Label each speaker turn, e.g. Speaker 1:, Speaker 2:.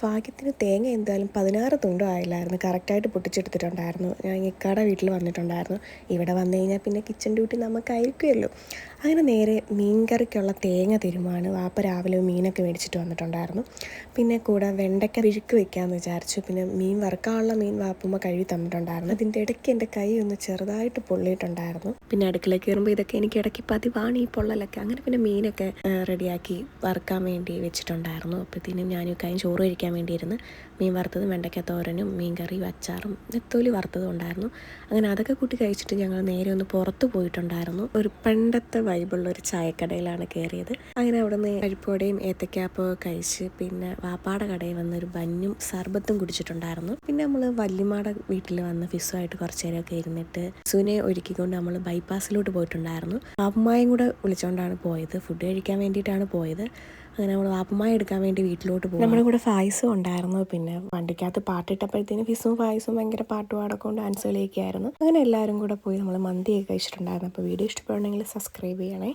Speaker 1: ഭാഗ്യത്തിന് തേങ്ങ എന്തായാലും 16 തുണ്ടും ആയില്ലായിരുന്നു. കറക്റ്റായിട്ട് പൊട്ടിച്ചെടുത്തിട്ടുണ്ടായിരുന്നു. ഞാൻ ഇക്കാടെ വീട്ടിൽ വന്നിട്ടുണ്ടായിരുന്നു. ഇവിടെ വന്നു കഴിഞ്ഞാൽ പിന്നെ കിച്ചൺ ഡ്യൂട്ടി നമുക്കായിരിക്കുമല്ലോ. അങ്ങനെ നേരെ മീൻകറിക്കുള്ള തേങ്ങ തിരുമ്മാണ്. വാപ്പ രാവിലെ മീനൊക്കെ മേടിച്ചിട്ട് വന്നിട്ടുണ്ടായിരുന്നു. പിന്നെ കൂടെ വെണ്ടയ്ക്ക വിഴുക്ക് വെക്കാമെന്ന് വിചാരിച്ചു. പിന്നെ മീൻ വറുക്കാനുള്ള മീൻ വാപ്പുമ്മ കഴുകി തന്നിട്ടുണ്ടായിരുന്നു. അതിൻ്റെ ഇടയ്ക്ക് എൻ്റെ കൈ ഒന്ന് ചെറുതായിട്ട് പൊള്ളിയിട്ടുണ്ടായിരുന്നു. പിന്നെ അടുക്കളയ്ക്ക് കയറുമ്പോൾ ഇതൊക്കെ എനിക്ക് ഇടയ്ക്ക് പതിവാണ് ഈ പൊള്ളലൊക്കെ. അങ്ങനെ പിന്നെ മീനൊക്കെ റെഡിയാക്കി വറുക്കാൻ വേണ്ടി വെച്ചിട്ടുണ്ടായിരുന്നു. അപ്പോഴത്തേനും ഞാൻ കൈയും ചോറ് കഴിക്കാൻ വേണ്ടിയിരുന്ന് മീൻ വറുത്തതും വെണ്ടയ്ക്ക തോരനും മീൻ കറിയും അച്ചാറും നെത്തോലി വറുത്തതും ഉണ്ടായിരുന്നു. അങ്ങനെ അതൊക്കെ കൂട്ടി കഴിച്ചിട്ട് ഞങ്ങൾ നേരെ ഒന്ന് പുറത്ത് പോയിട്ടുണ്ടായിരുന്നു. ഒരു പണ്ടത്തെ വൈബുള്ള ഒരു ചായക്കടയിലാണ് കയറിയത്. അങ്ങനെ അവിടെ നിന്ന് കഴിപ്പോടെയും ഏത്തക്കാപ്പവും കഴിച്ച് പിന്നെ വാപ്പാടെ കടയിൽ വന്ന് ഒരു ബന്നും സർബത്തും കുടിച്ചിട്ടുണ്ടായിരുന്നു. പിന്നെ നമ്മൾ വല്യമ്മയുടെ വീട്ടിൽ വന്ന് ഫിസുമായിട്ട് കുറച്ച് നേരമൊക്കെ ഇരുന്നിട്ട് സുനെ ഒരുക്കിക്കൊണ്ട് നമ്മൾ ബൈപ്പാസിലോട്ട് പോയിട്ടുണ്ടായിരുന്നു. വാപ്പുമ്മായും കൂടെ വിളിച്ചുകൊണ്ടാണ് പോയത്. ഫുഡ് കഴിക്കാൻ വേണ്ടിയിട്ടാണ് പോയത്. അങ്ങനെ നമ്മൾ വാപ്പുമ്മായ എടുക്കാൻ വേണ്ടി വീട്ടിലോട്ട് പോകും. നമ്മുടെ കൂടെ ഫായിസും ഉണ്ടായിരുന്നു. പിന്നെ വണ്ടിക്കകത്ത് പാട്ടിട്ടപ്പോഴത്തേനും ഫിസും ഫായിസും ഭയങ്കര പാട്ടുപാടൊക്കെ ഡാൻസ് കളിയൊക്കെ ആയിരുന്നു. അങ്ങനെ എല്ലാവരും കൂടെ പോയി നമ്മൾ മന്തിയൊക്കെ കഴിച്ചിട്ടുണ്ടായിരുന്നു. അപ്പോൾ വീഡിയോ ഇഷ്ടപ്പെടുകയാണെങ്കിൽ സബ്സ്ക്രൈബ് ചെയ്യണേ.